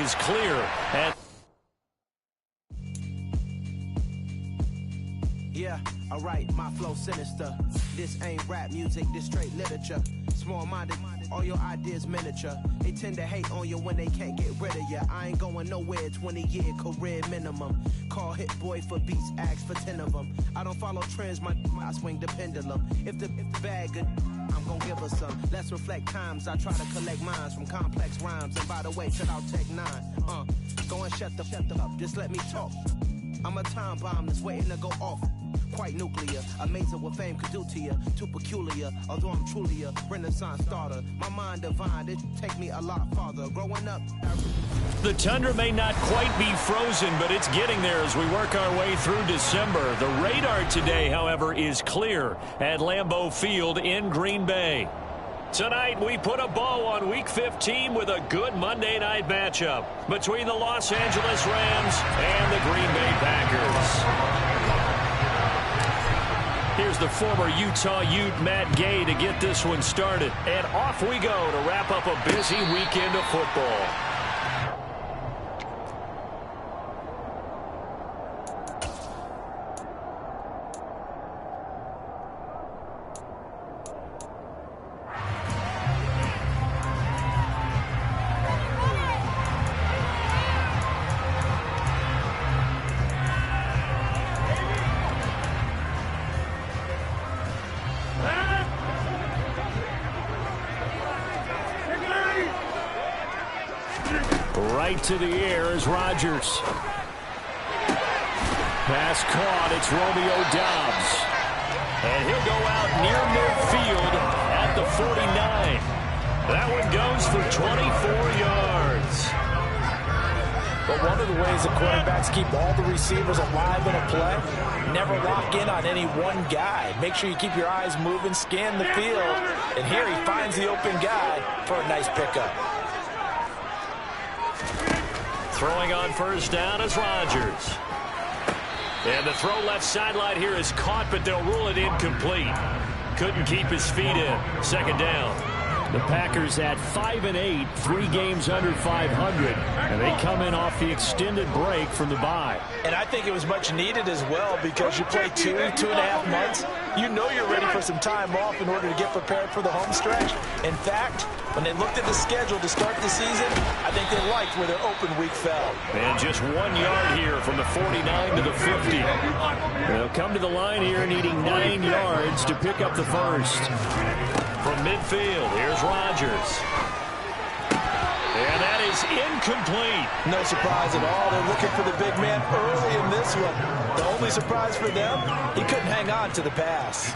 is clear. And yeah, alright, my flow sinister. This ain't rap music, this straight literature. Small-minded, all your ideas miniature. They tend to hate on you when they can't get rid of you. I ain't going nowhere, 20-year career minimum. Call Hit Boy for beats, ask for 10 of them. I don't follow trends, I swing the pendulum. If the bag good, I'm gonna give her some. Let's reflect times, I try to collect minds from complex rhymes. And by the way, check out Tech 9. Go and shut the up, just let me talk. I'm a time bomb that's waiting to go off. Quite nuclear, amazing what fame could do to you. Too peculiar, although I'm truly a renaissance starter. My mind divine, it take me a lot farther. Growing up, the tundra may not quite be frozen, but it's getting there as we work our way through December. The radar today, however, is clear at Lambeau Field in Green Bay. Tonight, we put a bow on Week 15 with a good Monday night matchup between the Los Angeles Rams and the Green Bay Packers. Here's the former Utah Ute, Matt Gay, to get this one started. And off we go to wrap up a busy weekend of football. Right to the air is Rodgers. Pass caught. It's Romeo Doubs. And he'll go out near midfield at the 49. That one goes for 24 yards. But one of the ways that quarterbacks keep all the receivers alive in a play, never lock in on any one guy. Make sure you keep your eyes moving, scan the field. And here he finds the open guy for a nice pickup. Throwing on first down is Rodgers. And the throw left sideline here is caught, but they'll rule it incomplete. Couldn't keep his feet in. Second down. The Packers at 5-8, 3 games under 500, and they come in off the extended break from the bye. And I think it was much needed as well because you play 2.5 months. You know you're ready for some time off in order to get prepared for the home stretch. In fact, when they looked at the schedule to start the season, I think they liked where their open week fell. And just 1 yard here from the 49 to the 50. They'll come to the line here needing 9 yards to pick up the first. From midfield, here's Rodgers. And that is incomplete. No surprise at all. They're looking for the big man early in this one. The only surprise for them, he couldn't hang on to the pass.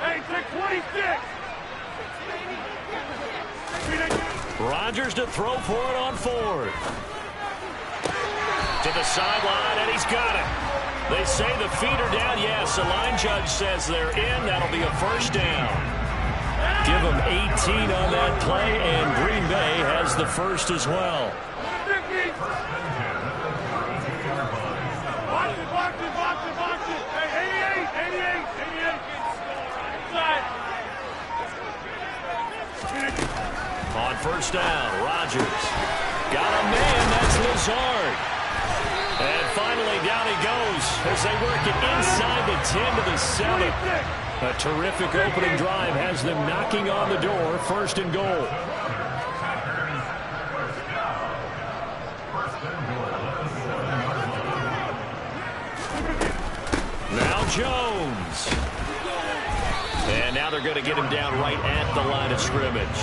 Hey, 26. Rodgers to throw for it on fourth. To the sideline, and he's got it. They say the feet are down. Yes, the line judge says they're in. That'll be a first down. Give them 18 on that play, and Green Bay has the first as well. Box it. Hey, 88. On first down, Rodgers. Got a man, that's Lazard. And finally, down he goes as they work it inside the 10 to the 7. A terrific opening drive has them knocking on the door, first and goal. Now Jones. And now they're going to get him down right at the line of scrimmage.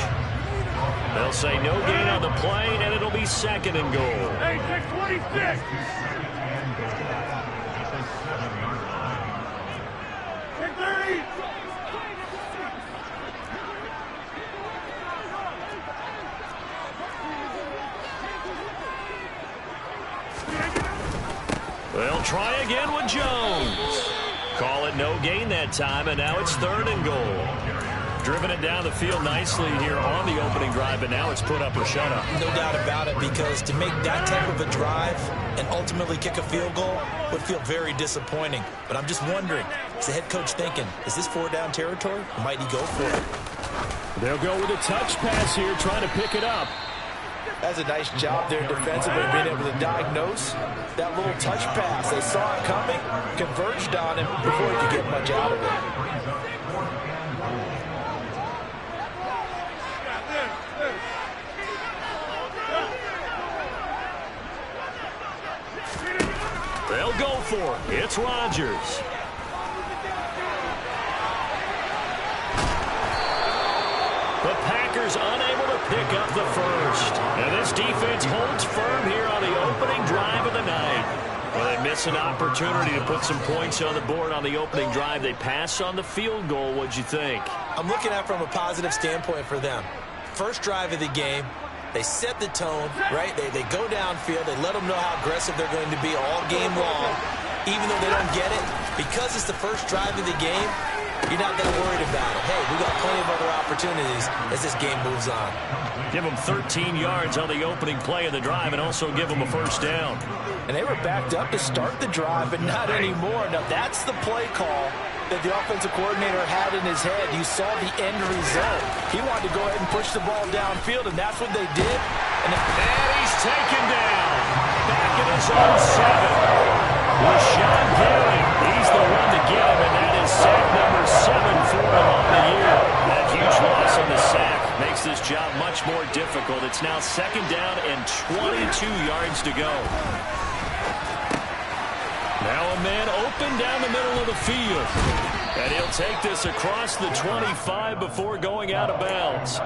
They'll say no gain on the play, and it'll be second and goal. Hey, 26. They'll try again with Jones. Call it no gain that time, and now it's third and goal. Driven it down the field nicely here on the opening drive, but now it's put up or shut up. No doubt about it, because to make that type of a drive and ultimately kick a field goal would feel very disappointing. But I'm just wondering, is the head coach thinking, is this 4-down territory, or might he go for it? They'll go with a touch pass here, trying to pick it up. That's a nice job there defensively, being able to diagnose that little touch pass. They saw it coming, converged on him before he could get much out of it. They'll go for it. It's Rodgers. The Packers unable to pick up the first. And this defense holds firm here on the opening drive of the night. Well, they miss an opportunity to put some points on the board on the opening drive. They pass on the field goal. What'd you think? I'm looking at it from a positive standpoint for them. First drive of the game, they set the tone, right? They go downfield. They let them know how aggressive they're going to be all game long. Even though they don't get it, because it's the first drive of the game, you're not that worried about it. Hey, we got plenty of other opportunities as this game moves on. Give them 13 yards on the opening play of the drive and also give them a first down. And they were backed up to start the drive, but not anymore. Now, that's the play call that the offensive coordinator had in his head. You saw the end result. He wanted to go ahead and push the ball downfield, and that's what they did. And he's taken down. Back in his own 7. Rashawn Gary, he's the one to get him, and that is sack number 7 for him on the year. That huge loss on the sack makes this job much more difficult. It's now second down and 22 yards to go. Now a man open down the middle of the field. And he'll take this across the 25 before going out of bounds.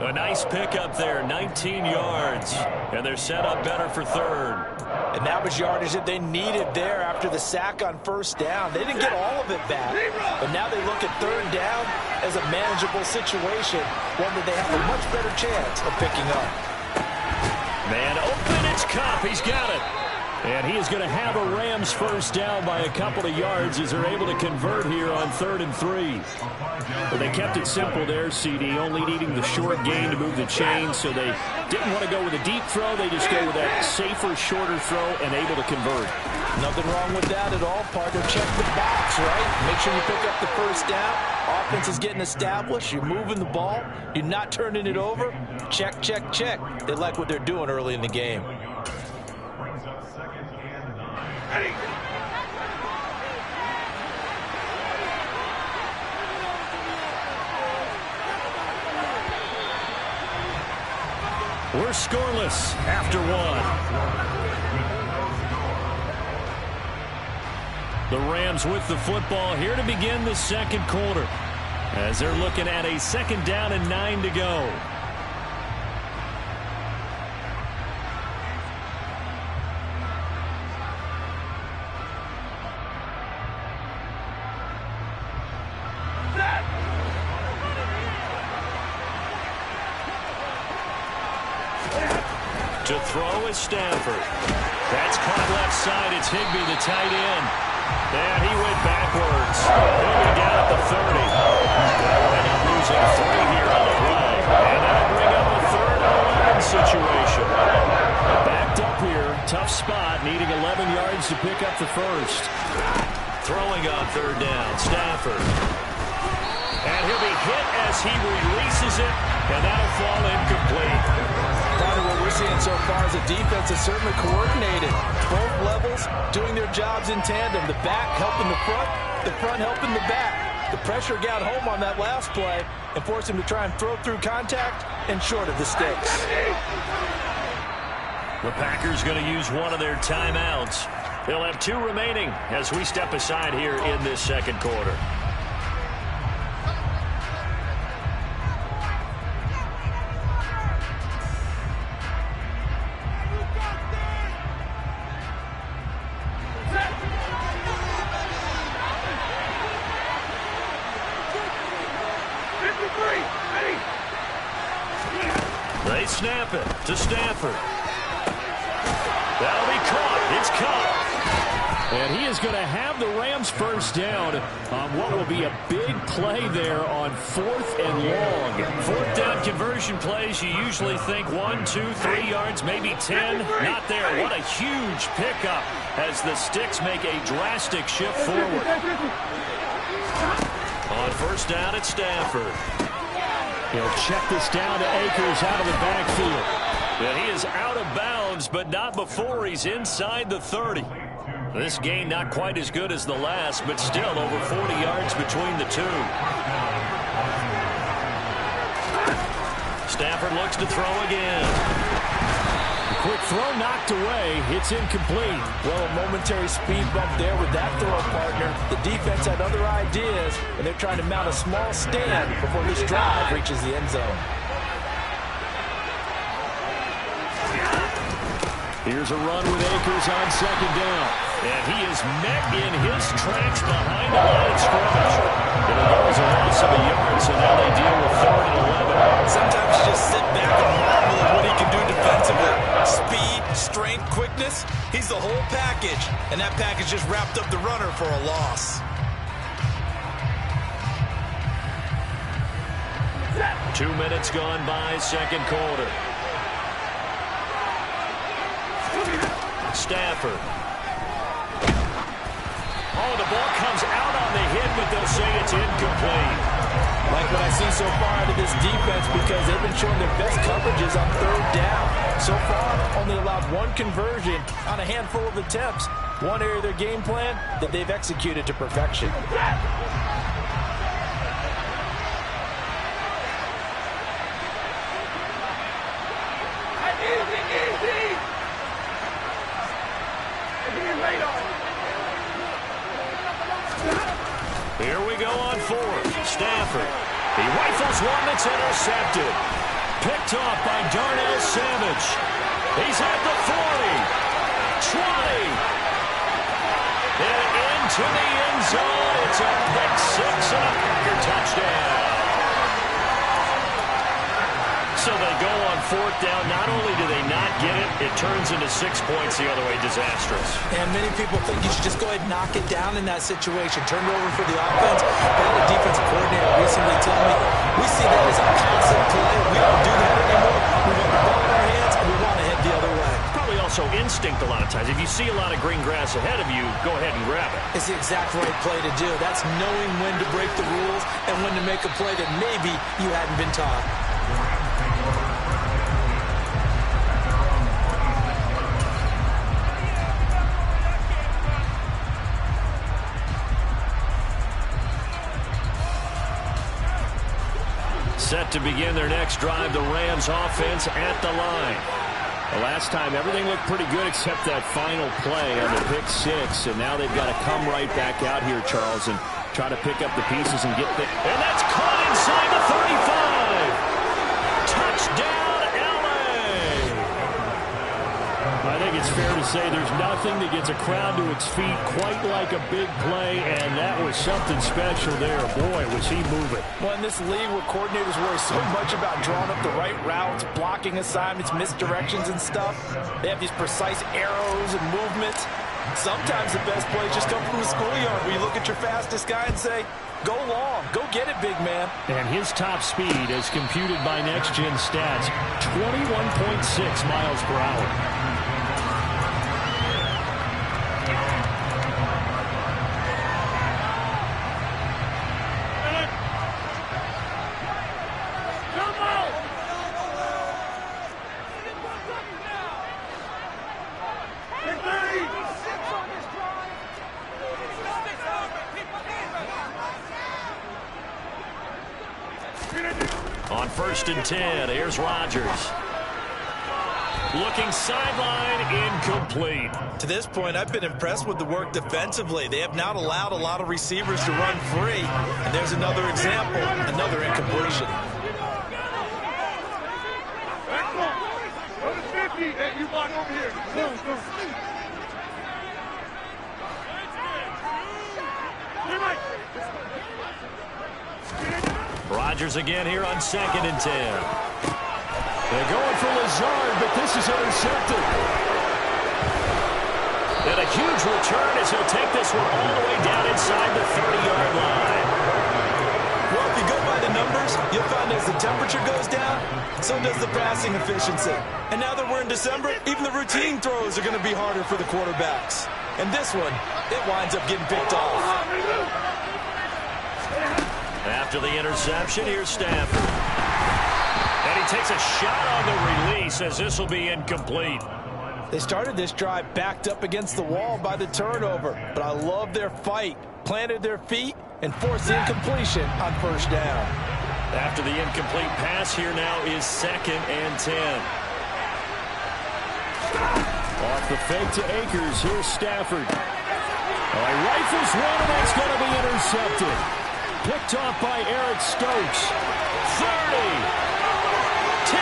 A nice pickup there, 19 yards. And they're set up better for third. And that was yardage that they needed there after the sack on first down. They didn't get all of it back. But now they look at third down as a manageable situation, one that they have a much better chance of picking up. Man open, it's Kupp. He's got it. And he is going to have a Rams first down by a couple of yards as they're able to convert here on 3rd and 3. But they kept it simple there, CD, only needing the short gain to move the chain, so they didn't want to go with a deep throw. They just go with that safer, shorter throw and able to convert. Nothing wrong with that at all, partner. Check the box, right? Make sure you pick up the first down. Offense is getting established. You're moving the ball. You're not turning it over. Check, check, check. They like what they're doing early in the game. We're scoreless after 1. The Rams with the football here to begin the second quarter as they're looking at a second down and 9 to go. To throw is Stanford. That's caught left side. It's Higbee, the tight end. And he went backwards. He'll be down at the 30. They'll end up losing 3 here on the play. And that'll bring up a 3rd and 11 situation. Backed up here. Tough spot. Needing 11 yards to pick up the first. Throwing on 3rd down. Stanford. And he'll be hit as he releases it. And that'll fall incomplete. Part of what we're seeing so far is the defense is certainly coordinated. Both levels doing their jobs in tandem. The back helping the front helping the back. The pressure got home on that last play and forced him to try and throw through contact and short of the sticks. The Packers going to use one of their timeouts. They'll have 2 remaining as we step aside here in this second quarter. They snap it to Stanford. That'll be caught. It's Kupp. And he is going to have the Rams first down on what will be a big play there on 4th and long. 4th down conversion plays, you usually think 1, 2, 3 yards, maybe 10. Not there. What a huge pickup as the sticks make a drastic shift forward. On 1st down at Stanford. He'll check this down to Akers out of the backfield. And he is out of bounds, but not before he's inside the 30. This gain not quite as good as the last, but still over 40 yards between the two. Stafford looks to throw again. The quick throw knocked away. It's incomplete. Well, a momentary speed bump there with that throw, partner. The defense had other ideas, and they're trying to mount a small stand before this drive reaches the end zone. Here's a run with Akers on second down. And he is met in his tracks behind the line of scrimmage. It'll go as a loss of a yard, so now they deal with 3rd and 11. Sometimes you just sit back and marvel at what he can do defensively. Speed, strength, quickness. He's the whole package. And that package just wrapped up the runner for a loss. 2 minutes gone by, second quarter. Stafford. Oh, the ball comes out on the hit, but they'll say it's incomplete. Like what I see so far out of this defense, because they've been showing their best coverages on 3rd down. So far, only allowed 1 conversion on a handful of attempts. One area of their game plan that they've executed to perfection. Here we go on 4th. Stafford. He rifles one that's intercepted. Picked off by Darnell Savage. He's at the 40. 20. And into the end zone. It's a pick 6 and a Packer touchdown. So they go on 4th down. Not only do they not get it, it turns into 6 points the other way. Disastrous. And many people think you should just go ahead and knock it down in that situation. Turn it over for the offense. But I had a defensive coordinator recently tell me, we see that as a constant play. We don't do that anymore. We want the ball in our hands, and we want to head the other way. Probably also instinct a lot of times. If you see a lot of green grass ahead of you, go ahead and grab it. It's the exact right play to do. That's knowing when to break the rules and when to make a play that maybe you hadn't been taught. Set to begin their next drive, the Rams offense at the line. The last time, everything looked pretty good except that final play on the pick 6. And now they've got to come right back out here, Charles, and try to pick up the pieces and get the... And that's caught inside the 35. Touchdown, L.A. I think it's fair to say there's nothing that gets a crowd to its feet quite like a big play, and that was something special there. Boy, was he moving. Well, in this league where coordinators worry so much about drawing up the right routes, blocking assignments, misdirections and stuff, they have these precise arrows and movements. Sometimes the best plays just come from the schoolyard where you look at your fastest guy and say, go long, go get it, big man. And his top speed, as computed by Next Gen Stats, 21.6 miles per hour. On 1st and 10, here's Rodgers. Looking sideline, incomplete. To this point, I've been impressed with the work defensively. They have not allowed a lot of receivers to run free. And there's another example, another incompletion. Go to 50. Hey, you block over here. Go. Rodgers again here on 2nd and 10. They're going for Lazard, but this is intercepted. And a huge return as he'll take this one all the way down inside the 30-yard line. Well, if you go by the numbers, you'll find as the temperature goes down, so does the passing efficiency. And now that we're in December, even the routine throws are going to be harder for the quarterbacks. And this one, it winds up getting picked off. After the interception, here's Stafford. takes a shot on the release as this will be incomplete. They started this drive backed up against the wall by the turnover, but I love their fight. Planted their feet and forced the incompletion on first down. After the incomplete pass, here now is 2nd and 10. Off the fake to Akers, here's Stafford. He rifles one, and that's going to be intercepted. Picked off by Eric Stokes. 30, 10,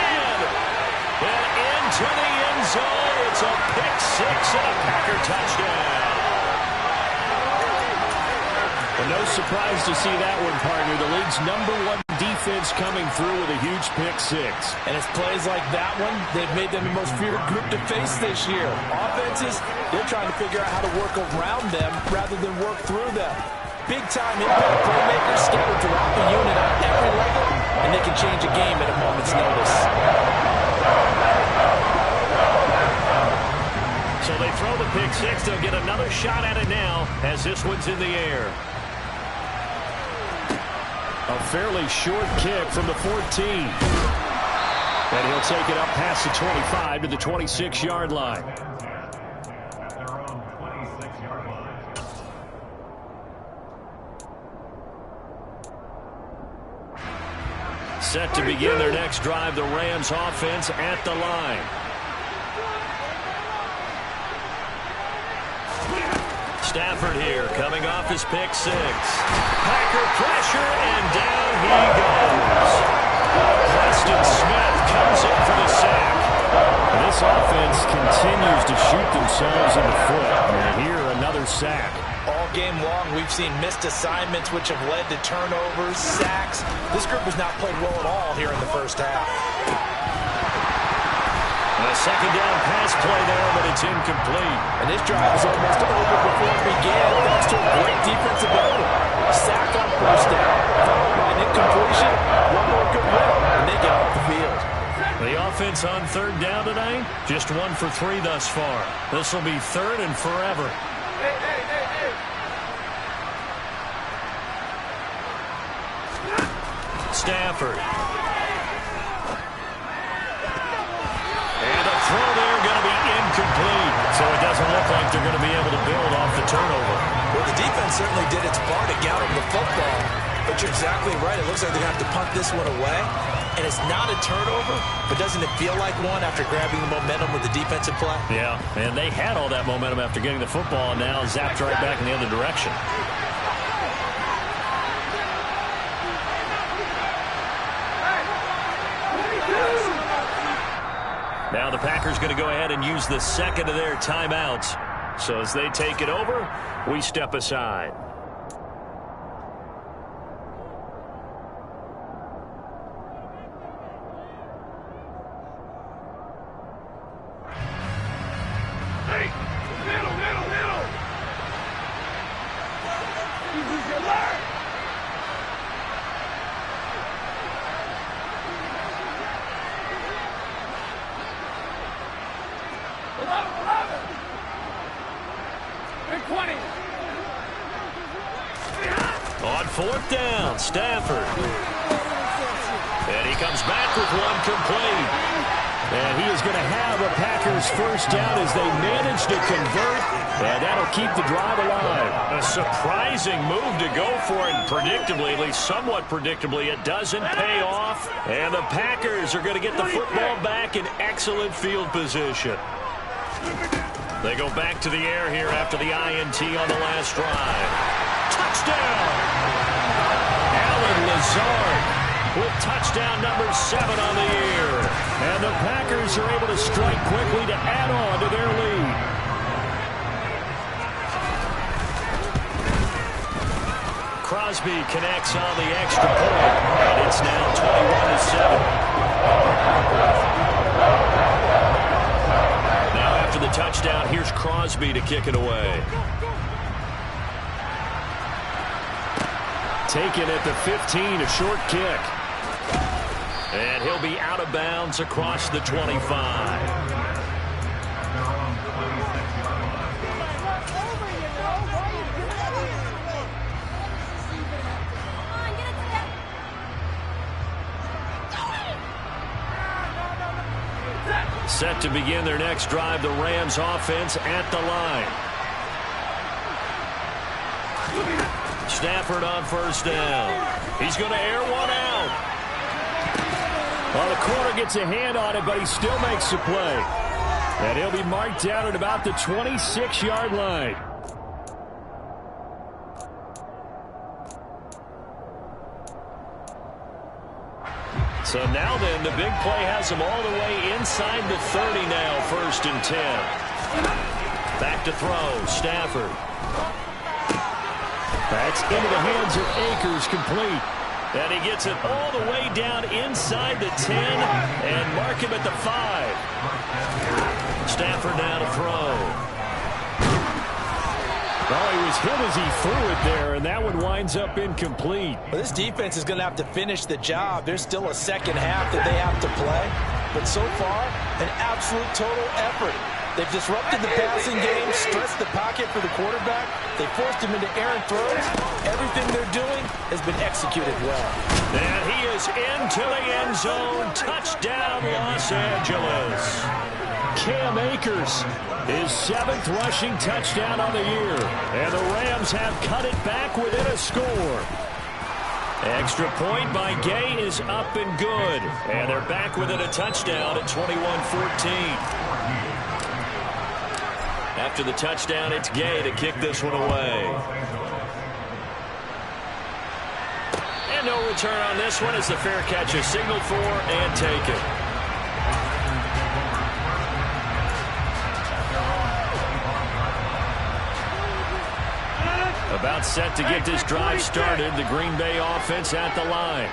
and into the end zone. It's a pick six and a Packer touchdown. And no surprise to see that one, partner. The league's #1 defense coming through with a huge pick six. And it's plays like that one, they've made them the most feared group to face this year. Offenses, they're trying to figure out how to work around them rather than work through them. Big-time impact playmakers scattered throughout the unit at every level, and they can change a game at a moment's notice. So they throw the pick six. They'll get another shot at it now as this one's in the air. A fairly short kick from the 14. And he'll take it up past the 25 to the 26-yard line. Set to begin their next drive, the Rams offense at the line. Stafford here, coming off his pick six. Packer pressure, and down he goes. Preston Smith comes in for the sack. This offense continues to shoot themselves in the foot. And here, another sack. All game long, we've seen missed assignments which have led to turnovers, sacks. This group has not played well at all here in the first half. A second down pass play there, but it's incomplete. And this drive was almost over before it began, thanks to a great defensive effort. Sack on first down, followed by an incompletion. One more good run, and they get off the field. The offense on third down tonight, just 1 for 3 thus far. This will be 3rd and forever. Stafford. And a throw there going to be incomplete. So it doesn't look like they're going to be able to build off the turnover. Well, the defense certainly did its part to get him the football. But you're exactly right. It looks like they're going to have to punt this one away. And it's not a turnover, but doesn't it feel like one after grabbing the momentum with the defensive play? Yeah, and they had all that momentum after getting the football, and now zapped right back in the other direction. Now the Packers going to go ahead and use the second of their timeouts. So as they take it over, we step aside. On fourth down, Stafford. And he comes back with one complete. And he is going to have a Packers first down as they manage to convert. And that'll keep the drive alive. A surprising move to go for it. Predictably, at least somewhat predictably, it doesn't pay off. And the Packers are going to get the football back in excellent field position. They go back to the air here after the INT on the last drive. Touchdown! Alan Lazard with touchdown number 7 on the year. And the Packers are able to strike quickly to add on to their lead. Crosby connects on the extra point, and it's now 21-7. Now after the touchdown, here's Crosby to kick it away. Taken at the 15, a short kick. And he'll be out of bounds across the 25. Set to begin their next drive, the Rams offense at the line. Stafford on first down. He's going to air one out. Well, the corner gets a hand on it, but he still makes the play. And he'll be marked down at about the 26-yard line. So now then, the big play has him all the way inside the 30 now, 1st and 10. Back to throw, Stafford. That's into the hands of Akers, complete. And he gets it all the way down inside the 10 and mark him at the 5. Stafford now to throw. Well, he was hit as he threw it there, and that one winds up incomplete. Well, this defense is going to have to finish the job. There's still a second half that they have to play. But so far, an absolute total effort. They've disrupted the passing game, stressed the pocket for the quarterback. They forced him into errant throws. Everything they're doing has been executed well. And he is into the end zone. Touchdown, Los Angeles. Cam Akers, his 7th rushing touchdown on the year. And the Rams have cut it back within a score. Extra point by Gay is up and good. And they're back within a touchdown at 21-14. After the touchdown, it's Gay to kick this one away. And no return on this one as the fair catch is signaled for and taken. About set to get this drive started, the Green Bay offense at the line.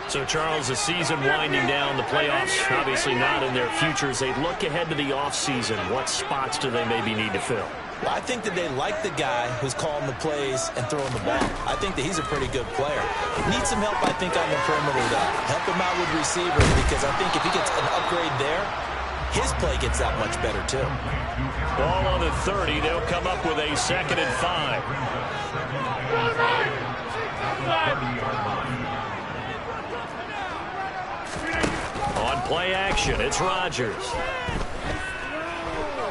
So, Charles, the season winding down, the playoffs obviously not in their future. As they look ahead to the offseason, what spots do they maybe need to fill? Well, I think that they like the guy who's calling the plays and throwing the ball. I think that he's a pretty good player. Needs some help, I think, on the perimeter, though. Help him out with receivers, because I think if he gets an upgrade there, his play gets that much better, too. Ball on the 30. They'll come up with a 2nd and 5. On play action, it's Rodgers.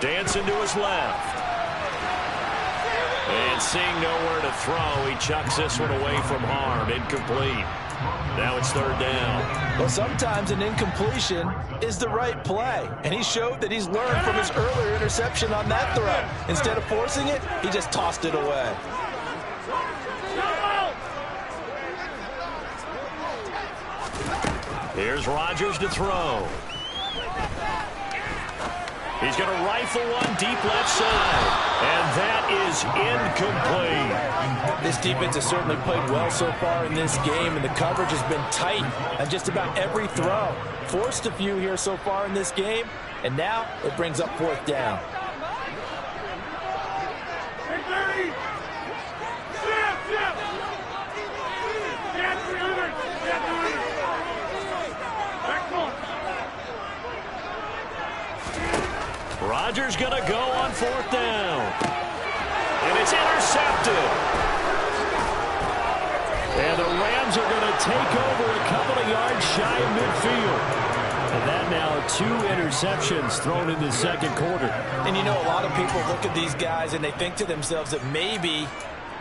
Dancing to his left. And seeing nowhere to throw, he chucks this one away from harm. Incomplete. Now it's 3rd down. Well, sometimes an incompletion is the right play. And he showed that he's learned from his earlier interception on that throw. Instead of forcing it, he just tossed it away. Here's Rodgers to throw. He's going to rifle one deep left side. And that is incomplete. This defense has certainly played well so far in this game, and the coverage has been tight on just about every throw. Forced a few here so far in this game, and now it brings up 4th down. Rodgers going to go on 4th down. And it's intercepted. And the Rams are going to take over a couple of yards shy of midfield. And that now 2 interceptions thrown in the 2nd quarter. And you know, a lot of people look at these guys and they think to themselves that maybe,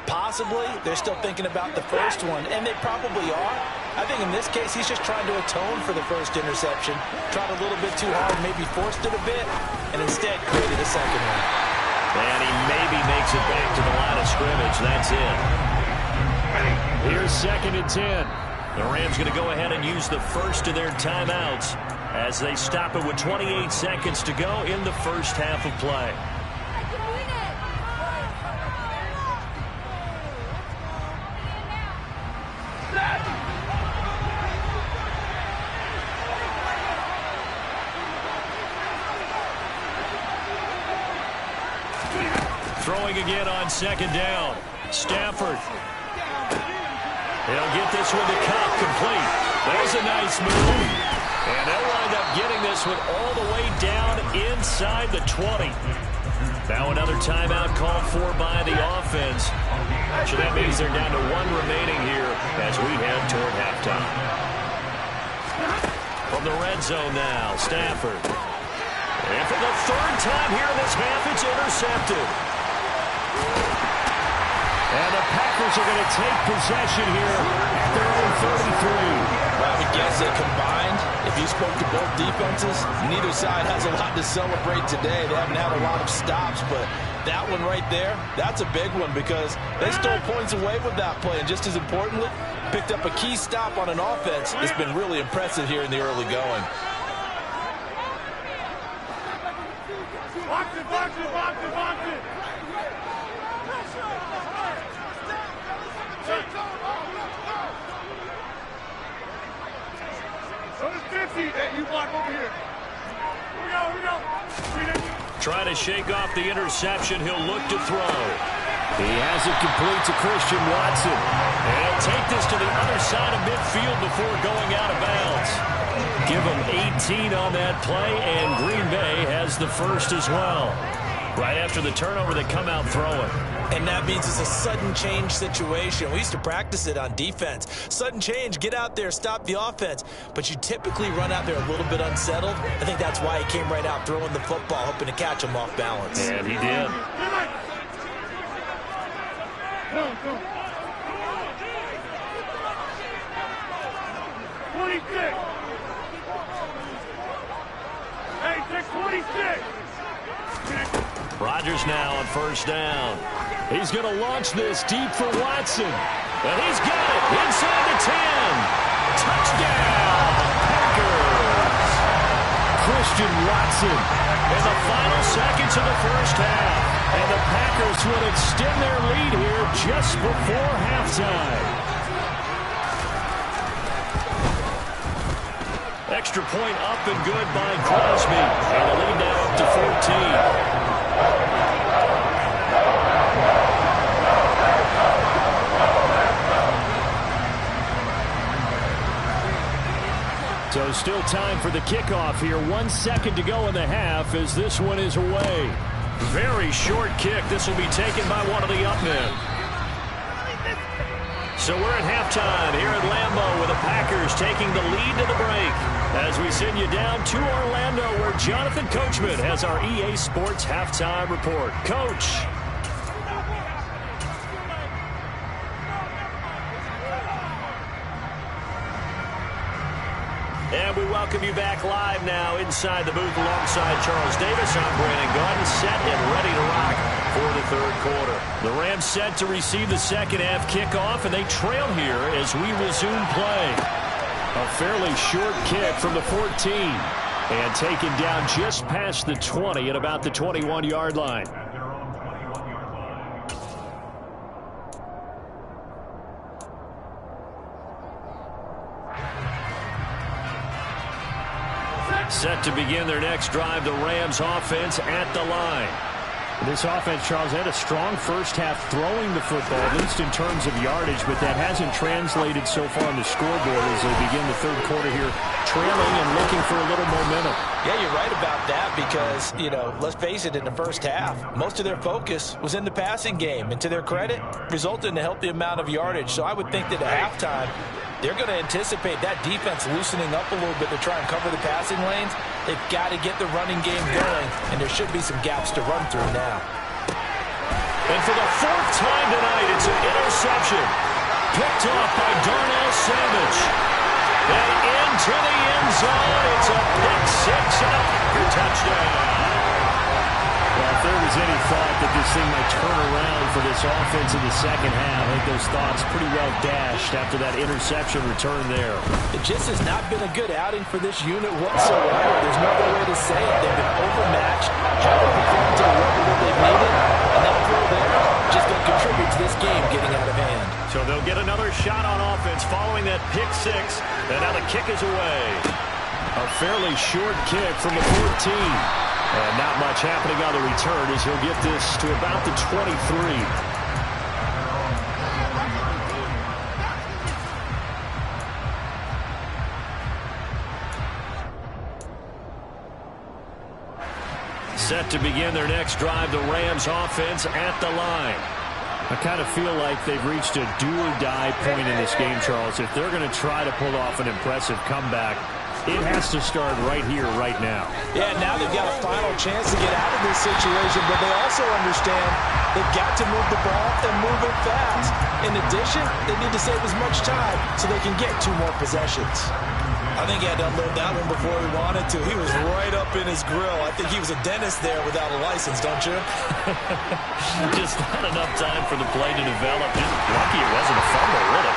possibly, they're still thinking about the first one. And they probably are. I think in this case, he's just trying to atone for the first interception. Tried a little bit too hard, maybe forced it a bit, and instead created a second one. And he maybe makes it back to the line of scrimmage. That's it. Here's 2nd and 10. The Rams going to go ahead and use the first of their timeouts as they stop it with 28 seconds to go in the first half of play. Throwing again on 2nd down. Stafford. He'll get this one to Cup, complete. There's a nice move. And they'll wind up getting this one all the way down inside the 20. Now another timeout called for by the offense. So that means they're down to 1 remaining here as we head toward halftime. From the red zone now, Stafford. And for the third time here in this half, it's intercepted. And the Packers are going to take possession here at their own 33. I would guess that combined, if you spoke to both defenses, neither side has a lot to celebrate today. They haven't had a lot of stops, but that one right there, that's a big one because they stole points away with that play. And just as importantly, picked up a key stop on an offense that's been really impressive here in the early going. Box it, box it, box it, box it. So it's 50 that you block over here. Here we go. Trying to shake off the interception. He'll look to throw. He has it complete to Christian Watson. And he'll take this to the other side of midfield before going out of bounds. Give him 18 on that play, and Green Bay has the first as well. Right after the turnover, they come out throwing. And that means it's a sudden change situation. We used to practice it on defense. Sudden change, get out there, stop the offense. But you typically run out there a little bit unsettled. I think that's why he came right out throwing the football, hoping to catch him off balance. And he did. Go. 26. Hey, take 26. Rodgers now on first down. He's going to launch this deep for Watson. And he's got it inside the 10. Touchdown, Packers. Christian Watson in the final seconds of the first half. And the Packers will extend their lead here just before halftime. Extra point up and good by Crosby. And the lead now up to 14. So still time for the kickoff here. 1 second to go in the half as this one is away. Very short kick. This will be taken by one of the up men. So we're at halftime here at Lambeau with the Packers taking the lead to the break. As we send you down to Orlando where Jonathan Coachman has our EA Sports halftime report. Coach. And we welcome you back live now inside the booth alongside Charles Davis. I'm Brandon Gaudin, set and ready to rock for the third quarter. The Rams set to receive the second half kickoff, and they trail here as we resume play. A fairly short kick from the 14 and taken down just past the 20 at about the 21-yard line. Set to begin their next drive, the Rams offense at the line. This offense, Charles, had a strong first half throwing the football, at least in terms of yardage, but that hasn't translated so far on the scoreboard as they begin the third quarter here, trailing and looking for a little momentum. Yeah, you're right about that because, let's face it, in the first half, most of their focus was in the passing game. And to their credit, resulted in a healthy amount of yardage. So I would think that at halftime, they're going to anticipate that defense loosening up a little bit to try and cover the passing lanes. They've got to get the running game going, and there should be some gaps to run through now. And for the fourth time tonight, it's an interception. Picked off by Darnell Savage. And into the end zone, it's a pick six and a Packer touchdown. Well, if there was any thought that this thing might turn around for this offense in the second half, I think those thoughts pretty well dashed after that interception return there. It just has not been a good outing for this unit whatsoever. There's no other way to say it. They've been overmatched, haven't performed to the level that they've needed, and that throw there just going to contribute to this game getting out of hand. So they'll get another shot on offense following that pick six, and now the kick is away. A fairly short kick from the 14. And not much happening on the return as he'll get this to about the 23. Set to begin their next drive, the Rams offense at the line. I kind of feel like they've reached a do-or-die point in this game, Charles. If they're going to try to pull off an impressive comeback, It has to start right here, right now. Yeah, now they've got a final chance to get out of this situation, but they also understand they've got to move the ball and move it fast. In addition, they need to save as much time so they can get 2 more possessions. I think he had to unload that one before he wanted to. He was right up in his grill. I think he was a dentist there without a license, don't you? Just not enough time for the play to develop. Just lucky it wasn't a fumble, really.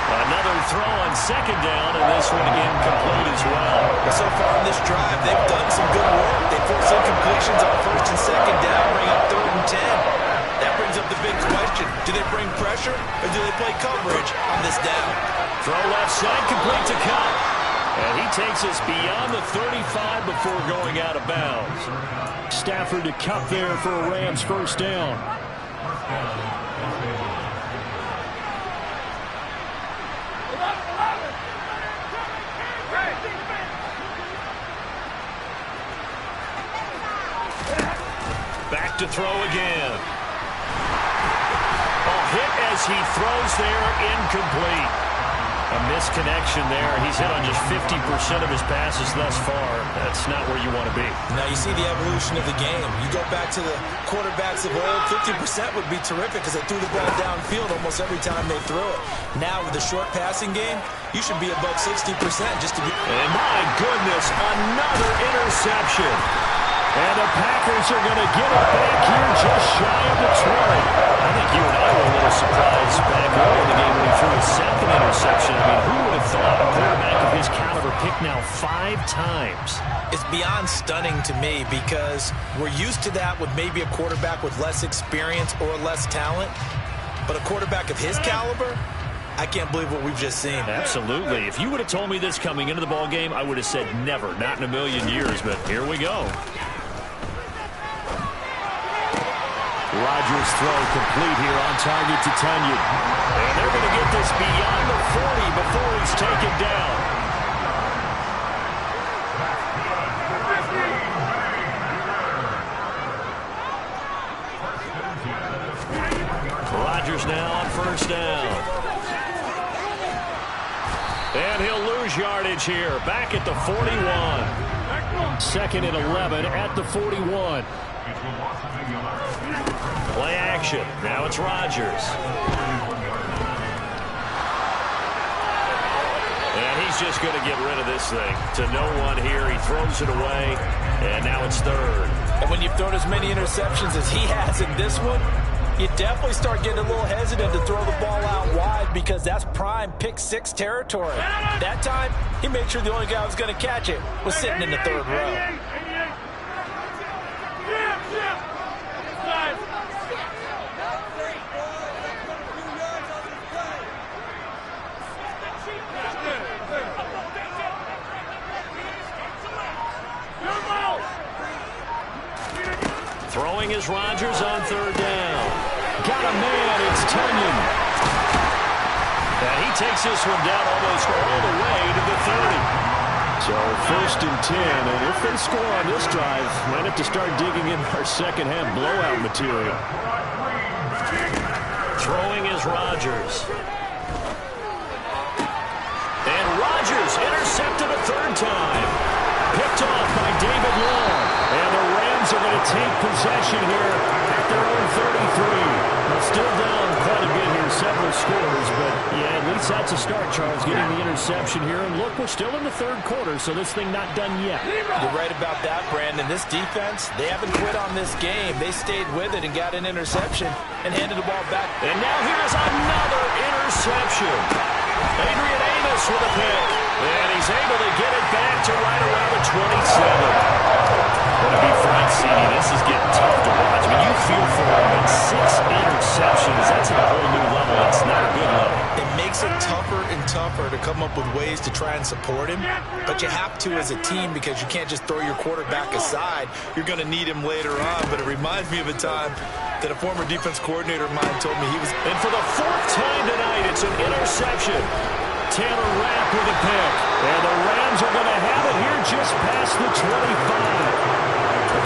Another throw on second down, and this one incomplete as well. So far on this drive, they've done some good work. They force incompletions on first and second down, bring up 3rd and 10. That brings up the big question. Do they bring pressure, or do they play coverage on this down? Throw left side, complete to Cup. And he takes us beyond the 35 before going out of bounds. Stafford to Cup there for a Rams first down. Back to throw again. A hit as he throws there, incomplete. A misconnection there. He's hit on just 50% of his passes thus far. That's not where you want to be. Now you see the evolution of the game. You go back to the quarterbacks of old, 50% would be terrific because they threw the ball downfield almost every time they threw it. Now with the short passing game, you should be above 60% just to be... And my goodness, another interception. And the Packers are going to get it back here just shy of the 20. I think you and I were a little surprised back early in the game when he threw his 2nd interception. I mean, who would have thought a quarterback of his caliber picked now 5 times? It's beyond stunning to me because we're used to that with maybe a quarterback with less experience or less talent. But a quarterback of his caliber, I can't believe what we've just seen. Absolutely. If you would have told me this coming into the ball game, I would have said never, not in a million years. But here we go. Rodgers' throw complete here on target to Tunyon. And they're going to get this beyond the 40 before he's taken down. Rodgers now on first down. And he'll lose yardage here. Back at the 41. 2nd and 11 at the 41. Play action. Now it's Rodgers. And he's just going to get rid of this thing. To no one here. He throws it away. And now it's 3rd. And when you've thrown as many interceptions as he has in this one, you definitely start getting a little hesitant to throw the ball out wide because that's prime pick 6 territory. That time, he made sure the only guy who was going to catch it was sitting in the 3rd row. Throwing is Rodgers on 3rd down. Got a man, it's Tunyon. And he takes this one down almost all the way to the 30. So 1st and 10, and if they score on this drive, might have to start digging in our second-half blowout material. Throwing is Rodgers. And Rodgers intercepted a 3rd time. Picked off by David Long. And the Rams are going to take possession here at their own 33. Now still down quite a bit here, several scores, but yeah, at least that's a start, Charles, getting the interception here. And look, we're still in the 3rd quarter, so this thing not done yet. You're right about that, Brandon. This defense, they haven't quit on this game. They stayed with it and got an interception and handed the ball back. And now here's another interception. Adrian Amos with a pick. And he's able to get it back to right around the 27. Going to be frank, CD, this is getting tough to watch. I mean, you feel for him, but 6 interceptions, that's at a whole new level. It's not a good level. It makes it tougher and tougher to come up with ways to try and support him, but you have to as a team because you can't just throw your quarterback aside. You're going to need him later on, but it reminds me of a time that a former defense coordinator of mine told me he was... And for the 4th time tonight, it's an interception. Taylor Rapp with a pick. And the Rams are going to have it here just past the 25.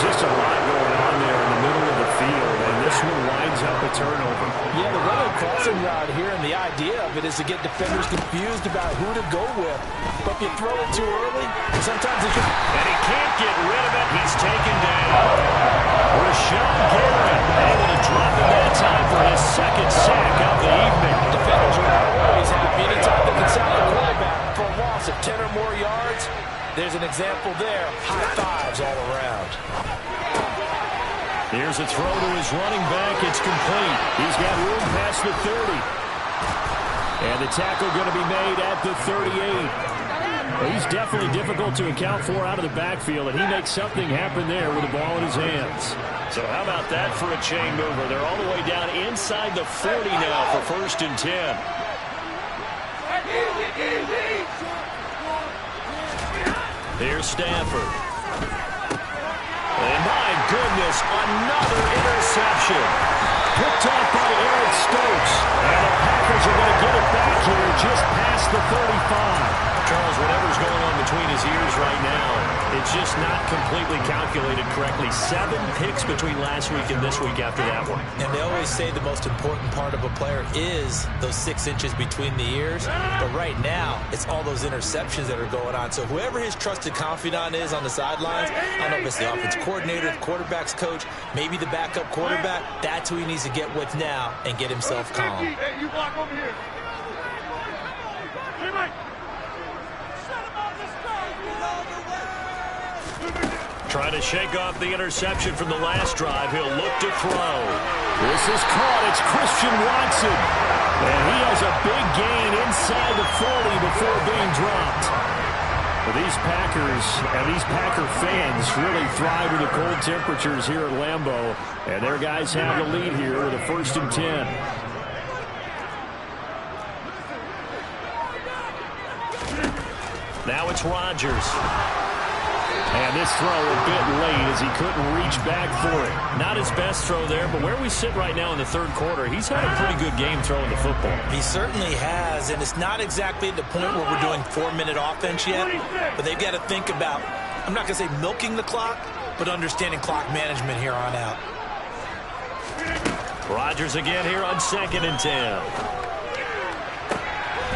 Just a lot going on there in the middle of the field, and this one winds up a turnover. Yeah, the run across crossing route here, and the idea of it is to get defenders confused about who to go with. But if you throw it too early, sometimes it can... And he can't get rid of it. He's taken down. Rashawn Gary able to drop it that time for his second sack of the evening. Defenders are not always happy anytime they can sack the quarterback for a loss of 10 or more yards. There's an example there. High fives all around. Here's a throw to his running back. It's complete. He's got room past the 30. And the tackle going to be made at the 38. Well, he's definitely difficult to account for out of the backfield, and he makes something happen there with the ball in his hands. So how about that for a chain mover? They're all the way down inside the 40 now for 1st and 10. Here's Stafford. And my goodness, another interception. Picked off by Eric Stokes. And the Packers are going to get it back here just past the 35. Charles, whatever's going on between his ears right now, it's just not completely calculated correctly. 7 picks between last week and this week after that one. And they always say the most important part of a player is those 6 inches between the ears. But right now, it's all those interceptions that are going on. So whoever his trusted confidant is on the sidelines, I don't know if it's the offense coordinator, the quarterback's coach, maybe the backup quarterback, that's who he needs to get with now and get himself calm. Hey, you block over here. Hey, Mike. Trying to shake off the interception from the last drive. He'll look to throw. This is caught. It's Christian Watson. And he has a big gain inside the 40 before being dropped. Well, these Packers and these Packer fans really thrive in the cold temperatures here at Lambeau. And their guys have the lead here with a 1st and 10. Now it's Rodgers. And this throw a bit late as he couldn't reach back for it. Not his best throw there, but where we sit right now in the 3rd quarter, he's had a pretty good game throwing the football. He certainly has, and it's not exactly at the point where we're doing 4-minute offense yet, but they've got to think about, I'm not going to say milking the clock, but understanding clock management here on out. Rodgers again here on 2nd and 10.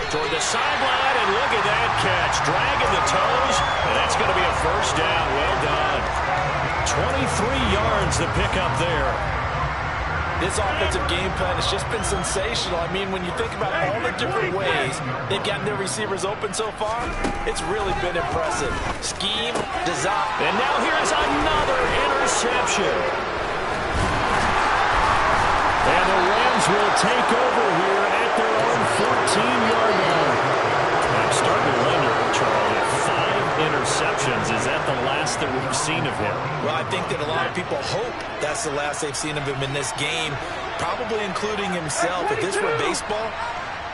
Toward the sideline, and look at that catch. Dragging the toes, and that's going to be a 1st down. Well done. 23 yards to pick up there. This offensive game plan has just been sensational. I mean, when you think about all the different ways they've gotten their receivers open so far, it's really been impressive. Scheme, design. And now here's another interception. And the Rams will take over here at their own 14-yard line. I'm starting to wonder, Charlie, 5 interceptions. Is that the last that we've seen of him? Well, I think that a lot of people hope that's the last they've seen of him in this game, probably including himself. If this were baseball,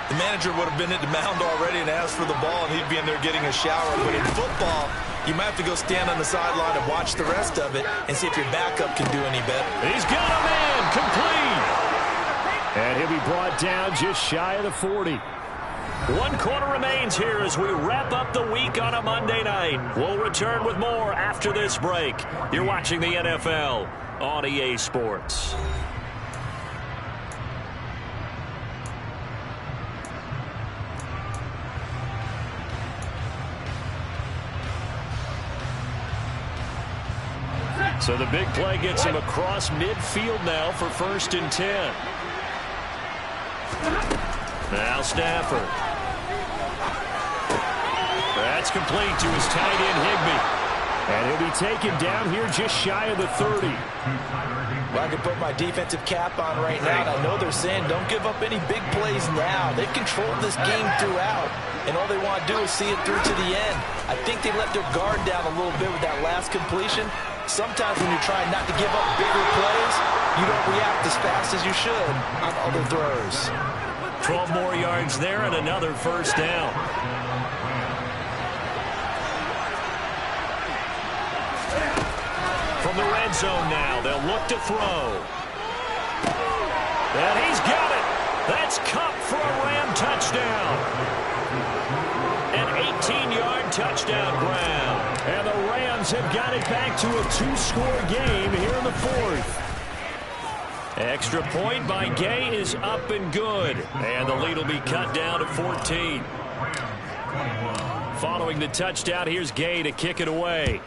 the manager would have been at the mound already and asked for the ball, and he'd be in there getting a shower. But in football, you might have to go stand on the sideline and watch the rest of it and see if your backup can do any better. He's got a man complete. And he'll be brought down just shy of the 40. 1 quarter remains here as we wrap up the week on a Monday night. We'll return with more after this break. You're watching the NFL on EA Sports. So the big play gets him across midfield now for 1st and 10. Now Stafford. That's complete to his tight end, Higbee. And he'll be taken down here just shy of the 30. Well, I can put my defensive cap on right now, and I know they're saying don't give up any big plays now. They've controlled this game throughout, and all they want to do is see it through to the end. I think they let their guard down a little bit with that last completion. Sometimes when you're trying not to give up bigger plays, you don't react as fast as you should on other throws. 12 more yards there and another 1st down. From the red zone now, they'll look to throw. And he's got it. That's Kupp for a Ram touchdown. An 18-yard touchdown grab. And the Rams have got it back to a 2-score game here in the 4th. Extra point by Gay is up and good. And the lead will be cut down to 14. Following the touchdown, here's Gay to kick it away.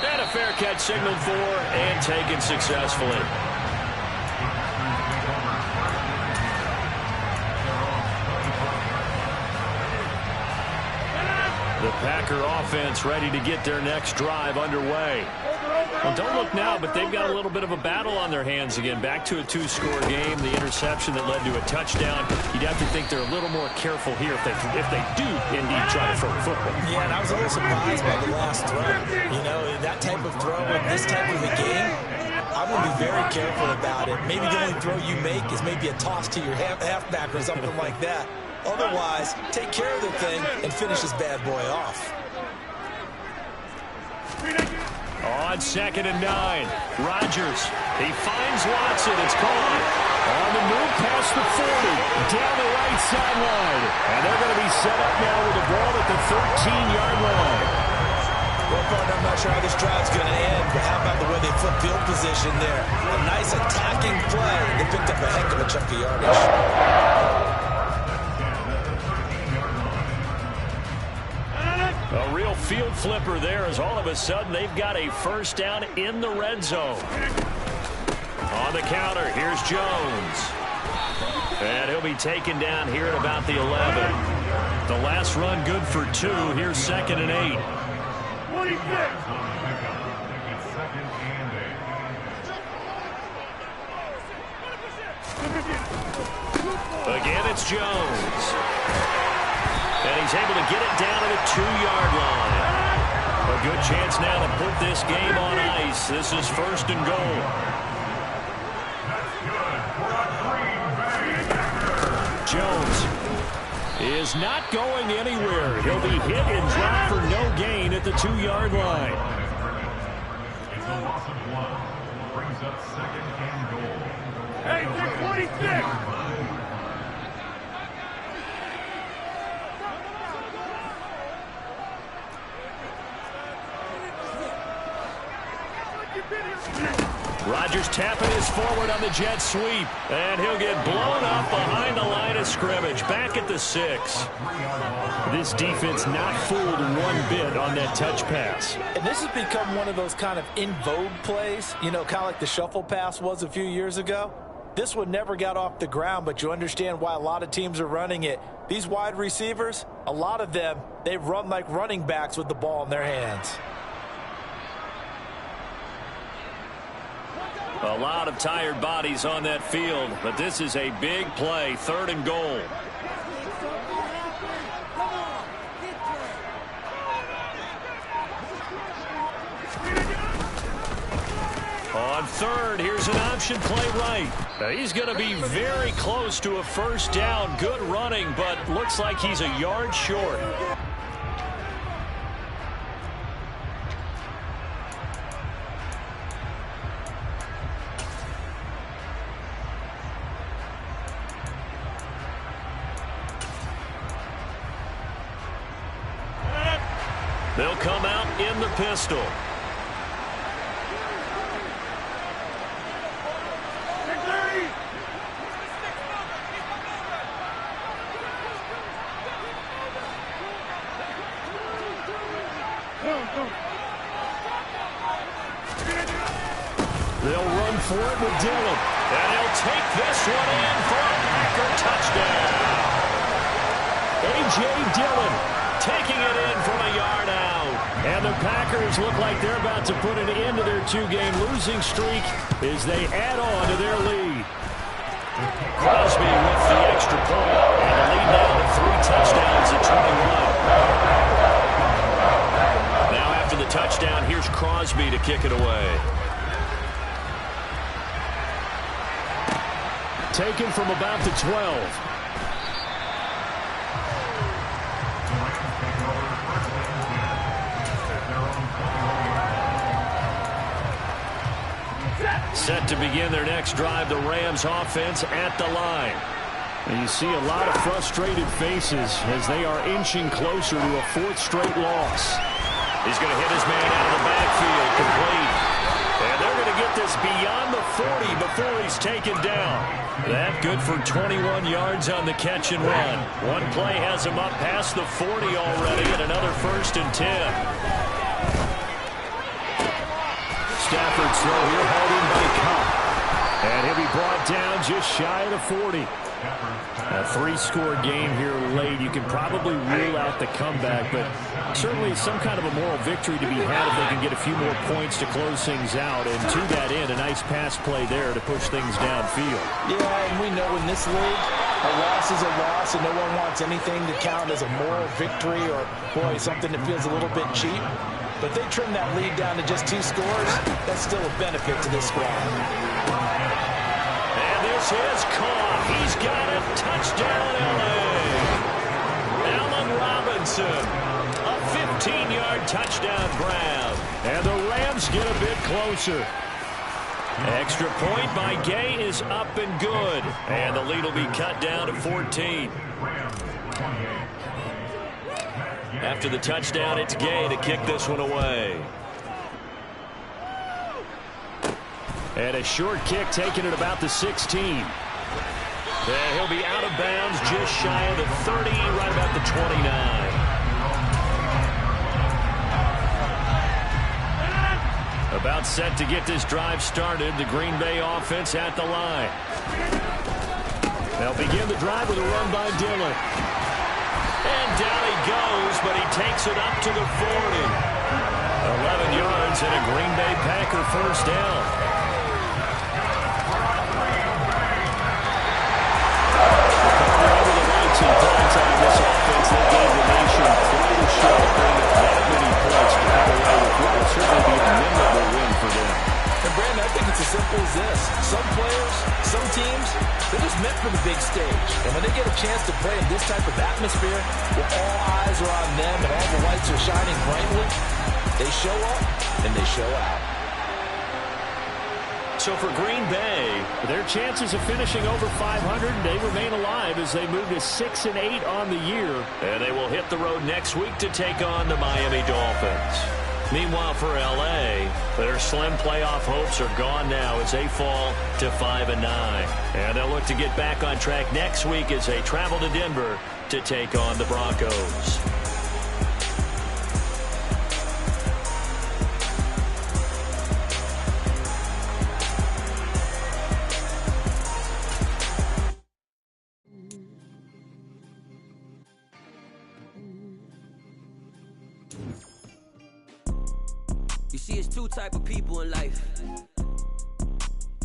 And a fair catch signaled for and taken successfully. The Packer offense ready to get their next drive underway. Well, don't look now, but they've got a little bit of a battle on their hands again. Back to a two-score game. The interception that led to a touchdown. You'd have to think they're a little more careful here if they do indeed try to throw the football. Yeah, and I was a little surprised by the last throw. You know, that type of throw in this type of a game, I'm going to be very careful about it. Maybe the only throw you make is maybe a toss to your halfback or something like that. Otherwise, take care of the thing and finish this bad boy off. On 2nd and 9, Rodgers. He finds Watson. It's caught. On the move past the 40, down the right sideline. And they're going to be set up now with the ball at the 13-yard line. Well, partner, I'm not sure how this drive's going to end, but how about the way they flip field position there? A nice attacking play. They picked up a heck of a chunk of yardage. A real field flipper there as all of a sudden they've got a first down in the red zone. On the counter, here's Jones. And he'll be taken down here at about the 11. The last run good for 2. Here's 2nd and 8. Again, it's Jones. And he's able to get it down to the 2-yard line. A good chance now to put this game on ice. This is 1st and goal. Jones is not going anywhere. He'll be hit and dropped for no gain at the 2-yard line. Hey, 626! Rodgers tapping his forward on the jet sweep. And he'll get blown up behind the line of scrimmage. Back at the 6. This defense not fooled one bit on that touch pass. And this has become one of those kind of in vogue plays, you know, kind of like the shuffle pass was a few years ago. This one never got off the ground, but you understand why a lot of teams are running it. These wide receivers, a lot of them, they run like running backs with the ball in their hands. A lot of tired bodies on that field, but this is a big play, 3rd and goal. On 3rd, here's an option play right. Now he's going to be very close to a first down. Good running, but looks like he's a yard short. They'll come out in the pistol. They'll run for it with Dillon. And he'll take this one in for a Packer touchdown. A.J. Dillon taking it in from a yard out. And the Packers look like they're about to put an end to their 2-game losing streak as they add on to their lead. Crosby with the extra point. And the lead now to 3 touchdowns at 21. Now after the touchdown, here's Crosby to kick it away. Taken from about the 12. Set to begin their next drive, the Rams offense at the line. And you see a lot of frustrated faces as they are inching closer to a 4th straight loss. He's going to hit his man out of the backfield, complete. And get this beyond the 40 before he's taken down. That good for 21 yards on the catch and run. One play has him up past the 40 already, and another 1st and 10. Stafford's throw here hauled in by Cup. And he'll be brought down just shy of the 40. A 3-score game here late. You can probably rule out the comeback, but certainly some kind of a moral victory to be had if they can get a few more points to close things out. And to that end, a nice pass play there to push things downfield. Yeah, and we know in this league, a loss is a loss, and no one wants anything to count as a moral victory or, boy, something that feels a little bit cheap. But they trim that lead down to just 2 scores. That's still a benefit to this squad. And this is caught. He's got it. Touchdown, L.A. Allen Robinson. A 15-yard touchdown grab. And the Rams get a bit closer. Extra point by Gay is up and good. And the lead will be cut down to 14. After the touchdown, it's Gay to kick this one away. And a short kick taken at about the 16. And he'll be out of bounds just shy of the 30, right about the 29. About set to get this drive started. The Green Bay offense at the line. They'll begin the drive with a run by Dillon. And down he goes, but he takes it up to the 40. 11 yards and a Green Bay Packer first down. This offense, they gave the nation quite a show, bringing that many points to come away with what will certainly be a memorable win for them. And Brandon, I think it's as simple as this. Some players, some teams, they're just meant for the big stage. And when they get a chance to play in this type of atmosphere, where all eyes are on them and all the lights are shining brightly, they show up and they show out. So for Green Bay, their chances of finishing over 500, they remain alive as they move to 6-8 on the year. And they will hit the road next week to take on the Miami Dolphins. Meanwhile, for L.A., their slim playoff hopes are gone now as they fall to 5-9. And they'll look to get back on track next week as they travel to Denver to take on the Broncos. You see, it's 2 type of people in life.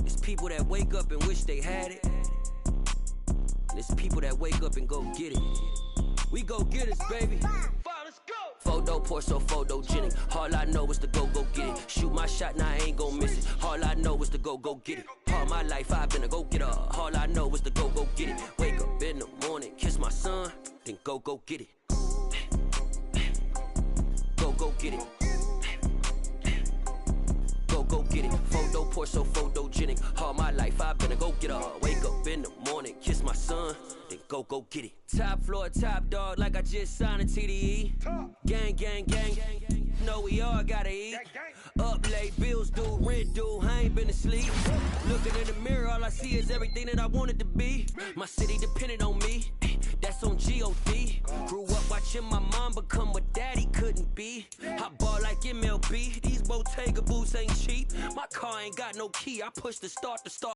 It's people that wake up and wish they had it. And it's people that wake up and go get it. We go get it, baby. Let's go. Photo pour so photogenic. All I know is to go get it. Shoot my shot, now I ain't gon' miss it. All I know is to go get it. All my life I've been a go-getter. All I know is to go get it. Wake up in the morning, kiss my son, then go get it. Go get it. Go get it. Photo pour so photogenic. All my life I've been a go-getter. Wake up in the morning, kiss my son, then go get it. Top floor, top dog, like I just signed a TDE. Gang, gang, gang. Know we all gotta eat. Up late, bills due, rent due, I ain't been asleep. Looking in the mirror, all I see is everything that I wanted to be. My city depended on me, that's on G.O.D. Grew up watching my mom become what daddy couldn't be. I ball like MLB, these Bottega boots ain't cheap. My car ain't got no key, I push the start to start.